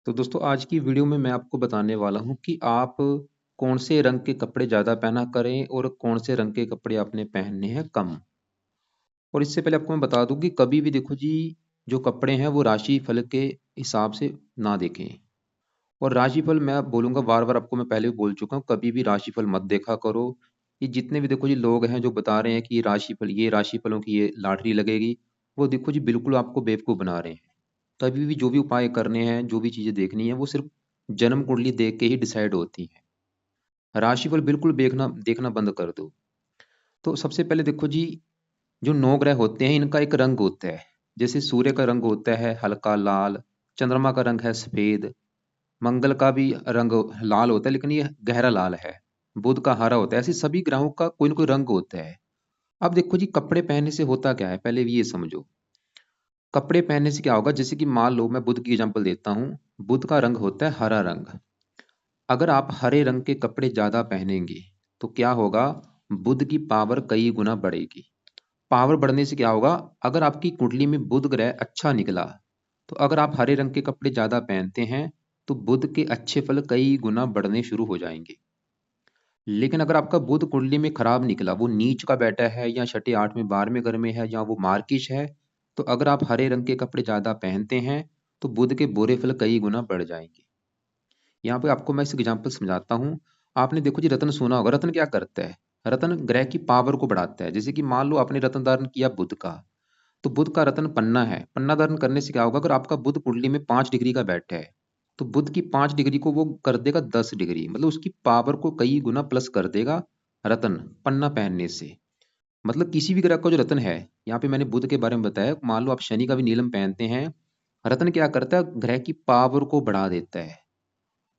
तो दोस्तों आज की वीडियो में मैं आपको बताने वाला हूँ कि आप कौन से रंग के कपड़े ज़्यादा पहना करें और कौन से रंग के कपड़े आपने पहनने हैं कम। और इससे पहले आपको मैं बता दूं कि कभी भी देखो जी, जो कपड़े हैं वो राशि फल के हिसाब से ना देखें। और राशिफल मैं बोलूँगा, बार बार आपको मैं पहले भी बोल चुका हूँ, कभी भी राशिफल मत देखा करो। ये जितने भी देखो जी लोग हैं जो बता रहे हैं कि ये राशिफलों की ये लॉटरी लगेगी, वो देखो जी बिल्कुल आपको बेवकूफ़ बना रहे हैं। कभी भी जो भी उपाय करने हैं, जो भी चीज़ें देखनी है, वो सिर्फ जन्म कुंडली देख के ही डिसाइड होती हैं। राशिफल बिल्कुल देखना देखना बंद कर दो। तो सबसे पहले देखो जी, जो 9 ग्रह होते हैं इनका एक रंग होता है। जैसे सूर्य का रंग होता है हल्का लाल, चंद्रमा का रंग है सफ़ेद, मंगल का भी रंग लाल होता है लेकिन ये गहरा लाल है, बुध का हरा होता है। ऐसे सभी ग्रहों का कोई ना कोई रंग होता है। अब देखो जी, कपड़े पहनने से होता क्या है, पहले भी ये समझो। कपड़े पहनने से क्या होगा, जैसे कि मान लो मैं बुध की एग्जांपल देता हूँ। बुध का रंग होता है हरा रंग। अगर आप हरे रंग के कपड़े ज्यादा पहनेंगे तो क्या होगा, बुध की पावर कई गुना बढ़ेगी। पावर बढ़ने से क्या होगा, अगर आपकी कुंडली में बुध ग्रह अच्छा निकला, तो अगर आप हरे रंग के कपड़े ज्यादा पहनते हैं तो बुध के अच्छे फल कई गुना बढ़ने शुरू हो जाएंगे। लेकिन अगर आपका बुध कुंडली में खराब निकला, वो नीच का बैठा है या छठे आठवें बारहवें घर में है या वो मार्किश है, तो अगर आप हरे रंग के कपड़े ज्यादा पहनते हैं तो बुध के बुरे फल कई गुना बढ़ जाएंगे। यहाँ पे आपको मैं इस एग्जांपल समझाता हूँ। आपने देखो जी रत्न सुना होगा, रत्न क्या करता है, रत्न ग्रह की पावर को बढ़ाता है। जैसे कि मान लो आपने रत्न धारण किया बुध का, तो बुध का रत्न पन्ना है, पन्ना धारण करने से क्या होगा, अगर आपका बुध कुंडली में 5 डिग्री का बैठा है तो बुध की 5 डिग्री को वो कर देगा 10 डिग्री, मतलब उसकी पावर को कई गुना प्लस कर देगा रत्न पन्ना पहनने से। मतलब किसी भी ग्रह का जो रत्न है, यहाँ पे मैंने बुध के बारे में बताया, मान लो आप शनि का भी नीलम पहनते हैं, रत्न क्या करता है, ग्रह की पावर को बढ़ा देता है।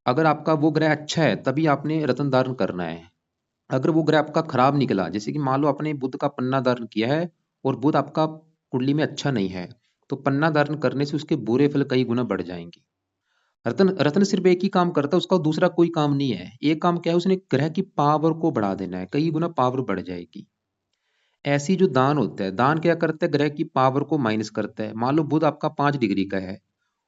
अगर आपका वो ग्रह अच्छा है तभी आपने रत्न धारण करना है। अगर वो ग्रह आपका खराब निकला, जैसे कि मान लो आपने बुध का पन्ना धारण किया है और बुध आपका कुंडली में अच्छा नहीं है, तो पन्ना धारण करने से उसके बुरे फल कई गुना बढ़ जाएंगे। रत्न रत्न सिर्फ एक ही काम करता है, उसका दूसरा कोई काम नहीं है। एक काम क्या है, उसने ग्रह की पावर को बढ़ा देना है, कई गुना पावर बढ़ जाएगी। ऐसी जो दान होता है, दान क्या करता है, ग्रह की पावर को माइनस करता है। मान लो बुध आपका 5 डिग्री का है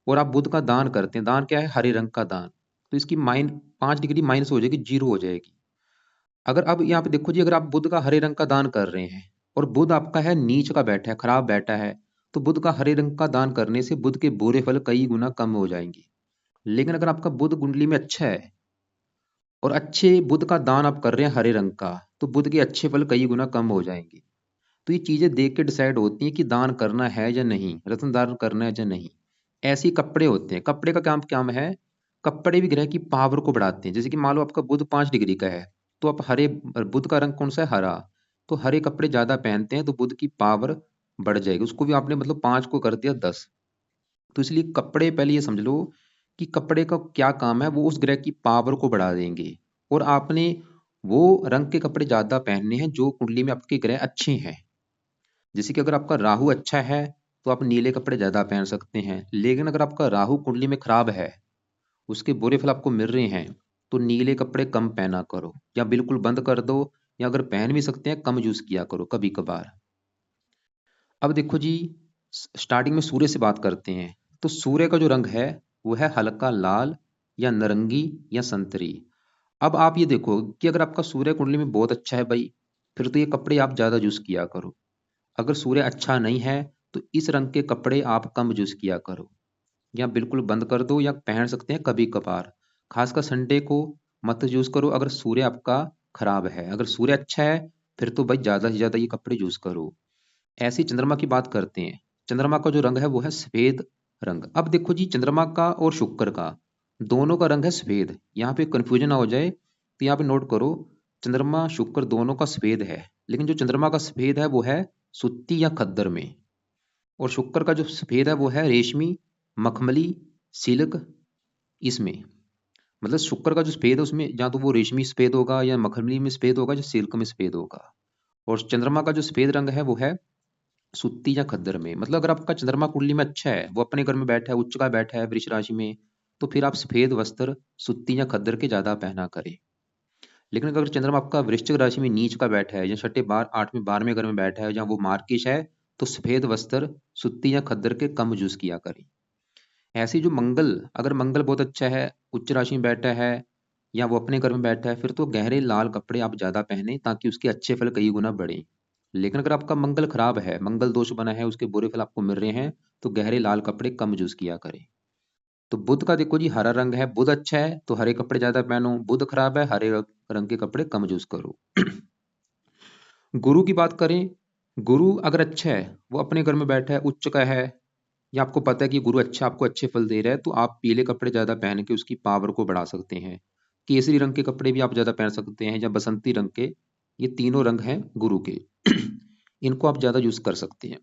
और आप बुध का दान करते हैं, दान क्या है, हरे रंग का दान, तो इसकी 5 डिग्री माइनस हो जाएगी, जीरो हो जाएगी। अगर अब यहाँ पे देखो जी, अगर आप बुध का हरे रंग का दान कर रहे हैं और बुध आपका है नीच का बैठा है, खराब बैठा है, तो बुध का हरे रंग का दान करने से बुध के बुरे फल कई गुना कम हो जाएंगे। लेकिन अगर आपका बुध कुंडली में अच्छा है और अच्छे बुध का दान आप कर रहे हैं हरे रंग का, तो बुध के अच्छे फल कई गुना कम हो जाएंगे। तो ये चीजें देख के डिसाइड होती हैं कि दान करना है या नहीं, रत्न दान करना है या नहीं। ऐसे ही कपड़े होते हैं, कपड़े का काम काम है, कपड़े भी ग्रह की पावर को बढ़ाते हैं। जैसे कि मान लो आपका बुध 5 डिग्री का है, तो आप हरे, बुध का रंग कौन सा है, हरा, तो हरे कपड़े ज्यादा पहनते हैं तो बुध की पावर बढ़ जाएगी। उसको भी आपने मतलब 5 को कर दिया 10। तो इसलिए कपड़े पहले ये समझ लो कि कपड़े का क्या काम है, वो उस ग्रह की पावर को बढ़ा देंगे। और आपने वो रंग के कपड़े ज्यादा पहनने हैं जो कुंडली में आपके ग्रह अच्छे हैं। जैसे कि अगर आपका राहु अच्छा है तो आप नीले कपड़े ज्यादा पहन सकते हैं। लेकिन अगर आपका राहु कुंडली में खराब है, उसके बुरे फल आपको मिल रहे हैं, तो नीले कपड़े कम पहना करो या बिल्कुल बंद कर दो, या अगर पहन भी सकते हैं कम यूज किया करो कभी कभार। अब देखो जी, स्टार्टिंग में सूर्य से बात करते हैं। तो सूर्य का जो रंग है वो है हल्का लाल या नारंगी या संतरी। अब आप ये देखो कि अगर आपका सूर्य कुंडली में बहुत अच्छा है भाई, फिर तो ये कपड़े आप ज्यादा यूज किया करो। अगर सूर्य अच्छा नहीं है तो इस रंग के कपड़े आप कम यूज किया करो, या बिल्कुल बंद कर दो, या पहन सकते हैं कभी कभार। खासकर संडे को मत यूज करो अगर सूर्य आपका खराब है। अगर सूर्य अच्छा है फिर तो भाई ज्यादा से ज्यादा ये कपड़े यूज करो। ऐसे ही चंद्रमा की बात करते हैं। चंद्रमा का जो रंग है वो है सफेद रंग। अब देखो जी, चंद्रमा का और शुक्र का दोनों का रंग है सफेद। यहाँ पे कंफ्यूजन ना हो जाए तो यहाँ पे नोट करो, चंद्रमा शुक्र दोनों का सफेद है, लेकिन जो चंद्रमा का सफेद है वो है सुत्ती या खद्दर में। और शुक्र का जो सफेद है वो है रेशमी, मखमली, सिल्क, इसमें। मतलब शुक्र का जो सफेद है उसमें या तो वो रेशमी सफेद होगा या मखमली में सफेद होगा या सिल्क में सफेद होगा। और चंद्रमा का जो सफेद रंग है वो है सुत्ती या खद्दर में। मतलब अगर आपका चंद्रमा कुंडली में अच्छा है, वो अपने घर में बैठा है, उच्च का बैठा है वृष राशि में, तो फिर आप सफेद वस्त्र सुत्ती या खद्दर के ज्यादा पहना करें। लेकिन अगर चंद्रमा आपका वृश्चिक राशि में नीच का बैठा है या छठे बार आठवें बारहवें घर में बैठा है, जहाँ वो मार्किश है, तो सफेद वस्त्र सुत्ती या खद्दर के कम यूज किया करें। ऐसे जो मंगल, अगर मंगल बहुत अच्छा है, उच्च राशि में बैठा है या वो अपने घर में बैठा है, फिर तो गहरे लाल कपड़े आप ज़्यादा पहने ताकि उसके अच्छे फल कई गुना बढ़े। लेकिन अगर आपका मंगल खराब है, मंगल दोष बना है, उसके बुरे फल आपको मिल रहे हैं, तो गहरे लाल कपड़े कम यूज किया करें। तो बुध का देखो जी हरा रंग है, बुध अच्छा है तो हरे कपड़े ज्यादा पहनो, बुध खराब है हरे रंग के कपड़े कम यूज करो। गुरु की बात करें, गुरु अगर अच्छा है, वो अपने घर में बैठा है, उच्च का है, या आपको पता है कि गुरु अच्छा आपको अच्छे फल दे रहा है, तो आप पीले कपड़े ज्यादा पहन के उसकी पावर को बढ़ा सकते हैं। केसरी रंग के कपड़े भी आप ज्यादा पहन सकते हैं, या बसंती रंग के। ये तीनों रंग हैं गुरु के। इनको आप ज्यादा यूज कर सकते हैं।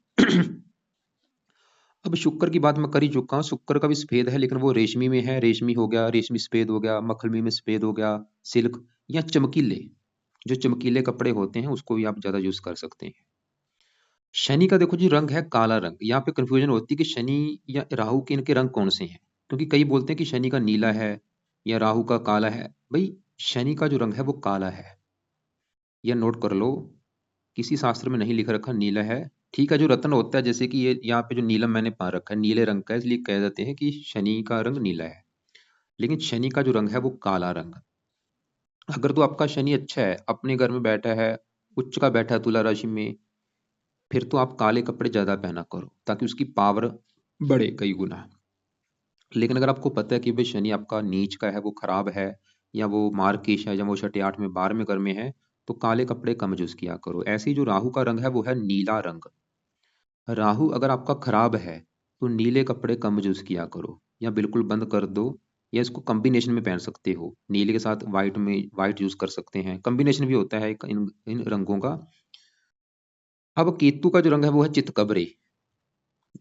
अब शुक्र की बात मैं कर ही चुका हूँ, शुक्र का भी सफेद है लेकिन वो रेशमी में है, रेशमी हो गया, रेशमी सफेद हो गया, मखमली में सफेद हो गया, सिल्क या चमकीले, जो चमकीले कपड़े होते हैं उसको भी आप ज्यादा यूज कर सकते हैं। शनि का देखो जी रंग है काला रंग। यहाँ पे कंफ्यूजन होती है कि शनि या राहु के इनके रंग कौन से हैं, क्योंकि कई बोलते हैं कि शनि का नीला है या राहु का काला है। भाई शनि का जो रंग है वो काला है, यह नोट कर लो। किसी शास्त्र में नहीं लिख रखा नीला है। ठीक है, जो रत्न होता है, जैसे कि ये यहाँ पे जो नीलम मैंने पा रखा है नीले रंग का है, इसलिए कह देते हैं कि शनि का रंग नीला है। लेकिन शनि का जो रंग है वो काला रंग। अगर तो आपका शनि अच्छा है, अपने घर में बैठा है, उच्च का बैठा है तुला राशि में, फिर तो आप काले कपड़े ज्यादा पहना करो ताकि उसकी पावर बढ़े कई गुना। लेकिन अगर आपको पता है कि भाई शनि आपका नीच का है, वो खराब है, या वो मार्किश है, या वो छठे आठ में 12वें घर में है, तो काले कपड़े कम यूज किया करो। ऐसे ही जो राहु का रंग है वो है नीला रंग। राहु अगर आपका खराब है, तो नीले कपड़े कम यूज किया करो या बिल्कुल बंद कर दो, या इसको कॉम्बिनेशन में पहन सकते हो, नीले के साथ वाइट में वाइट यूज कर सकते हैं, कॉम्बिनेशन भी होता है इन रंगों का। अब केतु का जो रंग है वो है चितकबरे।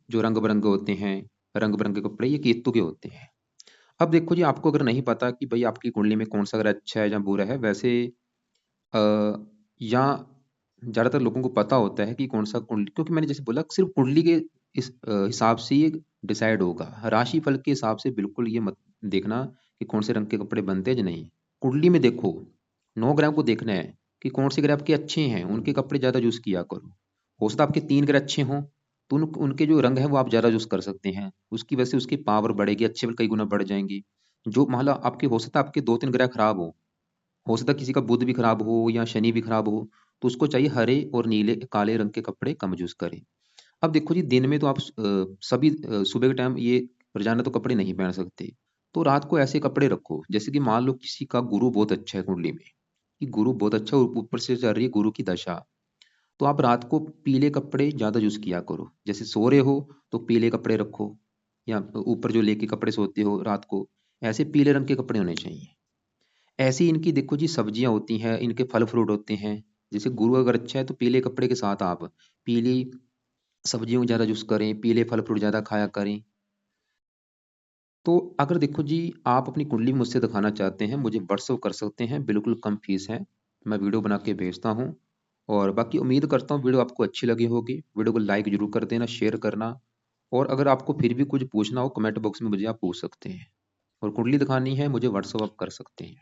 जो रंग बिरंगे होते हैं, रंग बिरंगे कपड़े, ये केतु के होते हैं। अब देखो जी, आपको अगर नहीं पता कि भाई आपकी कुंडली में कौन सा ग्रह अच्छा है या बुरा है, वैसे अ, या ज़्यादातर लोगों को पता होता है कि कौन सा कुंडली, क्योंकि मैंने जैसे बोला सिर्फ कुंडली के इस हिसाब से ये डिसाइड होगा। राशि फल के हिसाब से बिल्कुल ये मत देखना कि कौन से रंग के कपड़े बनते हैं या नहीं। कुंडली में देखो, 9 ग्रह को देखना है कि कौन से ग्रह आपके अच्छे हैं, उनके कपड़े ज़्यादा यूज़ किया करो। हो सकता है आपके 3 ग्रह अच्छे हों, तो उनके जो रंग है वो आप ज़्यादा यूज़ कर सकते हैं, उसकी वजह से उसकी पावर बढ़ेगी, अच्छे फल कई गुना बढ़ जाएंगे। जो मान लो आपके, हो सकता है आपके 2-3 ग्रह खराब हो सकता है किसी का बुध भी खराब हो या शनि भी खराब हो, तो उसको चाहिए हरे और नीले काले रंग के कपड़े कम यूज करें। अब देखो जी, दिन में तो आप सभी सुबह के टाइम ये रोजाना तो कपड़े नहीं पहन सकते, तो रात को ऐसे कपड़े रखो, जैसे कि मान लो किसी का गुरु बहुत अच्छा है कुंडली में, कि गुरु बहुत अच्छा और ऊपर से चल रही है गुरु की दशा, तो आप रात को पीले कपड़े ज्यादा यूज किया करो। जैसे सो रहे हो तो पीले कपड़े रखो, या ऊपर जो लेके कपड़े सोते हो रात को, ऐसे पीले रंग के कपड़े होने चाहिए। ऐसी इनकी देखो जी सब्जियां होती हैं, इनके फल फ्रूट होते हैं। जैसे गुरु अगर अच्छा है तो पीले कपड़े के साथ आप पीली सब्जियों को ज़्यादा यूज करें, पीले फल फ्रूट ज़्यादा खाया करें। तो अगर देखो जी, आप अपनी कुंडली मुझसे दिखाना चाहते हैं, मुझे व्हाट्सअप कर सकते हैं, बिल्कुल कम फीस है, मैं वीडियो बना के भेजता हूँ। और बाकी उम्मीद करता हूँ वीडियो आपको अच्छी लगी होगी। वीडियो को लाइक जरूर कर देना, शेयर करना, और अगर आपको फिर भी कुछ पूछना हो कमेंट बॉक्स में मुझे आप पूछ सकते हैं। और कुंडली दिखानी है मुझे व्हाट्सअप आप कर सकते हैं।